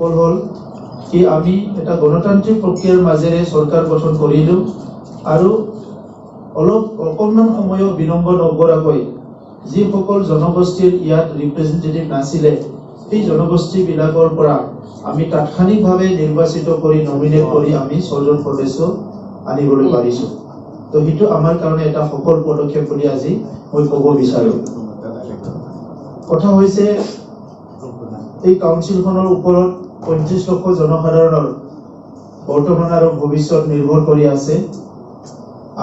সফল হল কি আমি এটা গণতান্ত্ৰিক প্ৰক্ৰিয়াৰ মাজেৰে চৰকাৰ গঠন কৰিলো আৰু অকণমান সময় বিলম্ব নকৰাকৈ যিসকল জনগোষ্ঠীৰ ইয়াত ৰিপ্ৰেজেন্টেটিভ নাছিলে সেই জনগোষ্ঠীবিলাকৰ পৰা আমি তাৎক্ষণিকভাৱে নিৰ্বাচিত কৰি নমিনেট কৰি আমি 6 জন সদস্য আনিবলৈ পাৰিছো। তো সেইটো আমাৰ কাৰণে এটা সফল পদক্ষেপ বুলি আজি মই ক'ব বিচাৰো। কথা হৈছে এই কাউন্সিলখনৰ ওপৰত 35 লক্ষ জনসাধাৰণৰ বৰ্তমান আৰু ভৱিষ্যত নিৰ্ভৰ কৰি আছে।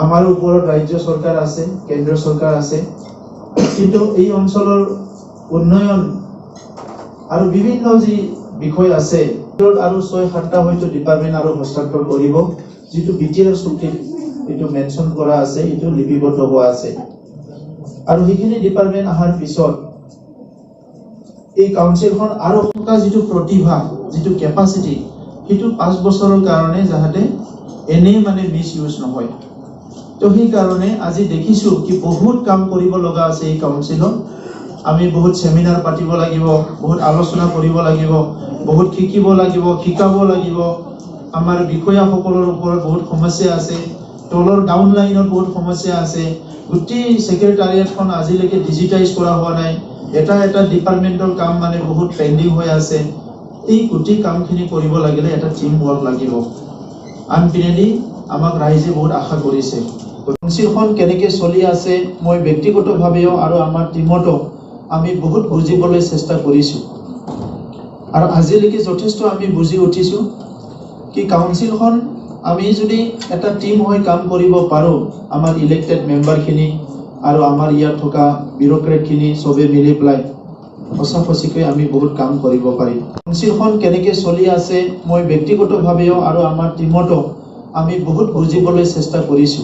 আমাৰ ওপৰত ৰাজ্য চৰকাৰ আছে, কেন্দ্ৰীয় চৰকাৰ আছে, কিন্তু এই অঞ্চলৰ উন্নয়ন আৰু বিভিন্ন যি বিষয় আছে আৰু 6-7টা হয়তো ডিপাৰ্টমেন্ট আৰু হস্তান্তৰ কৰিব, যিটো বিটিআৰ চুক্তিত এইটো মেনশন কৰা আছে, এইটো লিপিবদ্ধ হোৱা আছে। আৰু সেইখিনি ডিপাৰ্টমেন্ট অহাৰ পিছত এই কাউন্সিলখন আৰু থকা যিটো প্ৰতিভা, যিটো কেপাচিটি, সেইটো 5 বছৰৰ কাৰণে যাতে এনেই মানে মিছ ইউজ নহয়। তো সেই কাৰণে আজি দেখিছো কি বহুত কাম কৰিব লগা আছে এই কাউন্সিলত। আমি বহুত সেমিনাৰ পাতিব লাগিব, বহুত আলোচনা কৰিব লাগিব, বহুত শিকিব লাগিব, শিকাব লাগিব। আমাৰ বিষয়াসকলৰ ওপৰত বহুত সমস্যা আছে, তলৰ ডাউন লাইনত বহুত সমস্যা আছে। গোটেই সেক্ৰেটাৰিয়েটখন আজিলৈকে ডিজিটাইজ কৰা হোৱা নাই। এটা ডিপাৰ্টমেন্টৰ কাম মানে বহুত পেন্ডিং হৈ আছে। এই গোটেই কামখিনি কৰিব লাগিলে এটা টিম ৱৰ্ক লাগিব। আনপিনেদি আমাক ৰাইজে বহুত আশা কৰিছে। কাউন্সিলখন কেনেকৈ চলি আছে মই ব্যক্তিগতভাৱেও আৰু আমাৰ টিমতো আমি বহুত বুজিবলৈ চেষ্টা কৰিছো। আৰু আজিলৈকে যথেষ্ট আমি বুজি উঠিছো কি কাউন্সিলখন আমি যদি এটা টিম হৈ কাম কৰিব পাৰো, আমাৰ ইলেক্টেড মেম্বাৰখিনি আৰু আমাৰ ইয়াত থকা বিউৰোক্ৰেটখিনি সবে মিলি পেলাই সঁচাকৈ আমি বহুত কাম কৰিব পাৰিম। কাউন্সিলখন কেনেকৈ চলি আছে মই ব্যক্তিগতভাৱেও আৰু আমাৰ টিমতো আমি বহুত বুজিবলৈ চেষ্টা কৰিছো।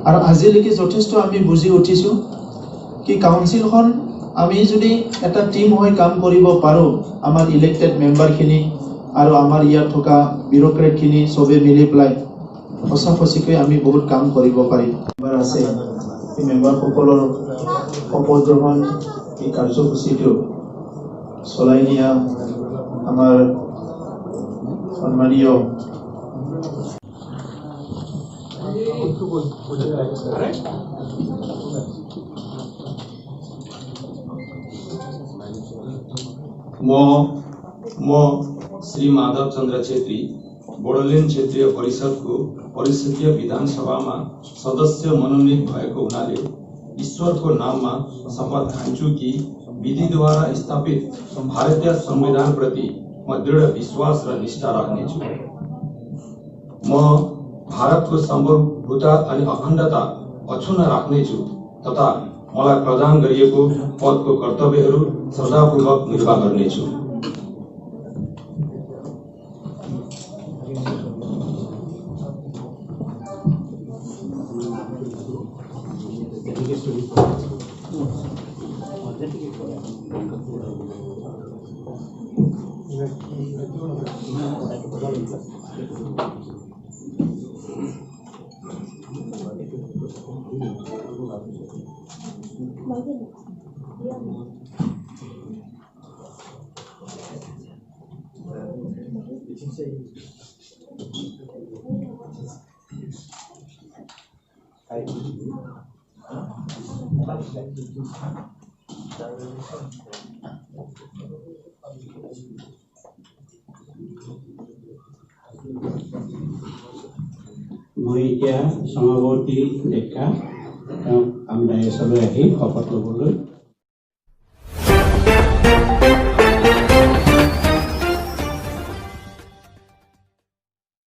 আৰু আজিলৈকে যথেষ্ট আমি বুজি উঠিছো কি কাউন্সিলখন আমি যদি এটা টিম হৈ কাম কৰিব পাৰো, আমাৰ ইলেক্টেড মেম্বাৰখিনি আৰু আমাৰ ইয়াত থকা বিউৰোক্ৰেটখিনি সবে মিলি পেলাই সঁচাকৈ আমি বহুত কাম কৰিব পাৰিম। মেম্বাৰ আছে, এই মেম্বাৰসকলৰ শপত গ্ৰহণ এই কাৰ্যসূচীটো চলাই নিয়া আমাৰ সন্মানীয় श्री माधव चंद्र छेत्री बोडोलैंड क्षेत्रीय परिषद को परिषदीय विधानसभा में सदस्य मनोनीत भएको हुनाले ईश्वर को नाम में शपथ खान्छु कि विधि द्वारा स्थापित भारतीय संविधान प्रति म दृढ़ विश्वास र निष्ठा राख्नेछु। म भारत को सार्वभौमता अनि अखण्डता अक्षुण्ण राख्नेछु तथा मलाई प्रदान गरिएको पद को कर्तव्यहरू श्रद्धापूर्वक निर्वाह गर्नेछु। মই এতিয়া সমাৱৰ্তী ডেকা তেওঁক আমদানি চলাই আহি শপত ল'বলৈ